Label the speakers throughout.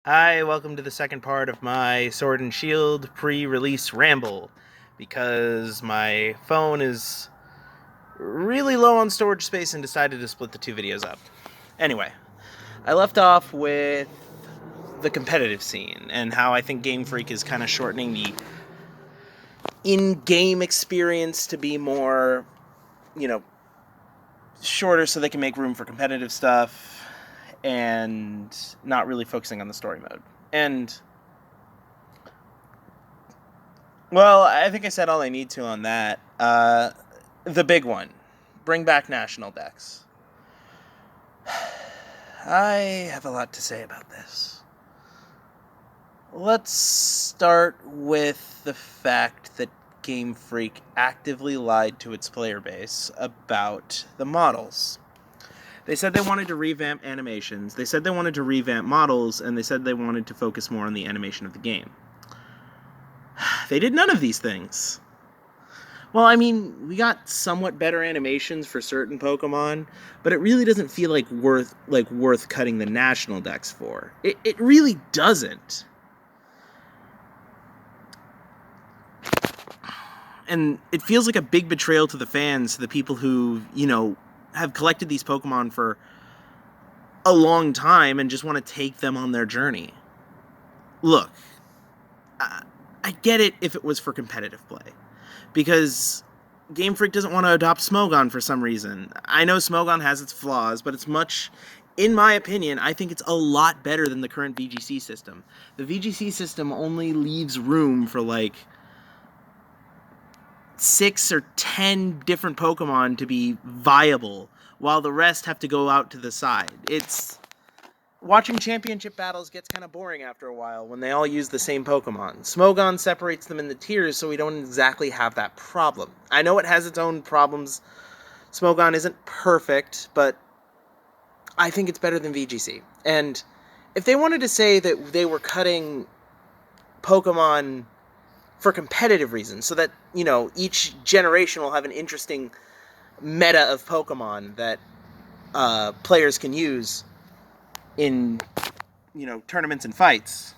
Speaker 1: Hi, welcome to the second part of my Sword and Shield pre-release ramble because my phone is really low on storage space and decided to split the two videos up. Anyway, I left off with the competitive scene and how I think Game Freak is kind of shortening the in-game experience to be more, you know, shorter so they can make room for competitive stuff and not really focusing on the story mode. And well, I think I said all I need to on that. The big one, bring back national decks. I have a lot to say about this. Let's start with the fact that Game Freak actively lied to its player base about the models. They said they wanted to revamp animations, they said they wanted to revamp models, and they said they wanted to focus more on the animation of the game. They did none of these things. Well, I mean, we got somewhat better animations for certain Pokemon, but it really doesn't feel like worth cutting the national decks for. It really doesn't. And it feels like a big betrayal to the fans, to the people who, have collected these Pokemon for a long time and just want to take them on their journey. Look, I get it if it was for competitive play, because Game Freak doesn't want to adopt Smogon for some reason. I know Smogon has its flaws, but in my opinion, I think it's a lot better than the current VGC system. The VGC system only leaves room for like 6 or 10 different Pokemon to be viable, while the rest have to go out to the side. It's watching championship battles gets kind of boring after a while when they all use the same Pokemon. Smogon separates them in the tiers, so we don't exactly have that problem. I know it has its own problems. Smogon isn't perfect, but I think it's better than VGC. And if they wanted to say that they were cutting Pokemon for competitive reasons, so that, each generation will have an interesting meta of Pokemon that players can use in, tournaments and fights,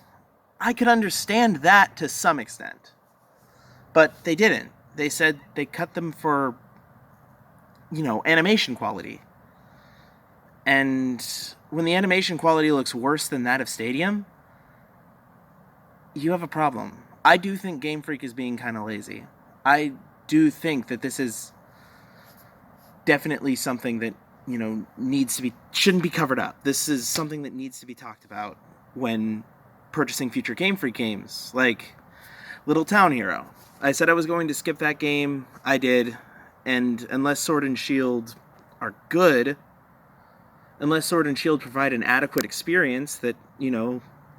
Speaker 1: I could understand that to some extent. But they didn't. They said they cut them for, animation quality. And when the animation quality looks worse than that of Stadium, you have a problem. I do think Game Freak is being kind of lazy. I do think that this is definitely something that, shouldn't be covered up. This is something that needs to be talked about when purchasing future Game Freak games, like Little Town Hero. I said I was going to skip that game. I did. And unless Sword and Shield are good, unless Sword and Shield provide an adequate experience that,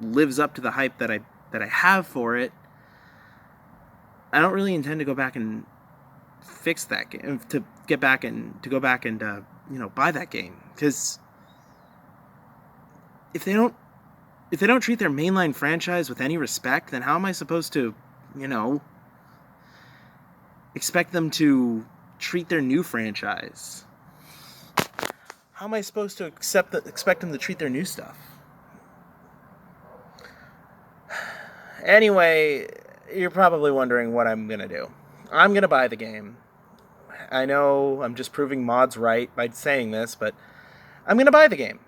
Speaker 1: lives up to the hype that I have for it, I don't really intend to go back and fix that game, to go back and buy that game, because if they don't treat their mainline franchise with any respect, then how am I supposed to, expect them to treat their new franchise? How am I supposed to expect them to treat their new stuff? Anyway, you're probably wondering what I'm gonna do. I'm gonna buy the game. I know I'm just proving mods right by saying this, but I'm gonna buy the game.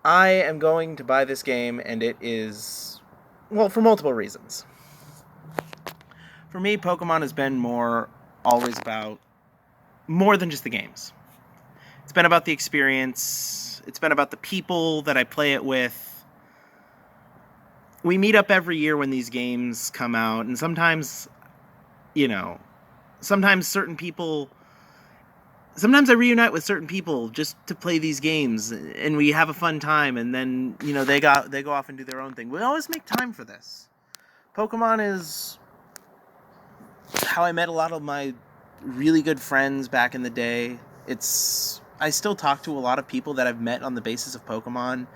Speaker 1: I am going to buy this game, and it is, well, for multiple reasons. For me, Pokemon has been always about more than just the games. It's been about the experience. It's been about the people that I play it with. We meet up every year when these games come out, and sometimes, sometimes certain people, sometimes I reunite with certain people just to play these games, and we have a fun time, and then, they go off and do their own thing. We always make time for this. Pokemon is how I met a lot of my really good friends back in the day. I still talk to a lot of people that I've met on the basis of Pokemon.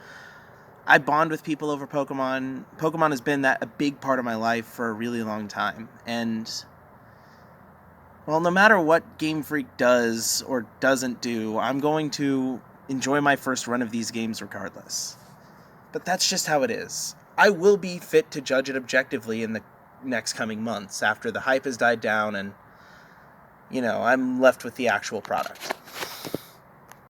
Speaker 1: I bond with people over Pokemon. Pokemon has been a big part of my life for a really long time. And, well, no matter what Game Freak does or doesn't do, I'm going to enjoy my first run of these games regardless. But that's just how it is. I will be fit to judge it objectively in the next coming months after the hype has died down and, I'm left with the actual product.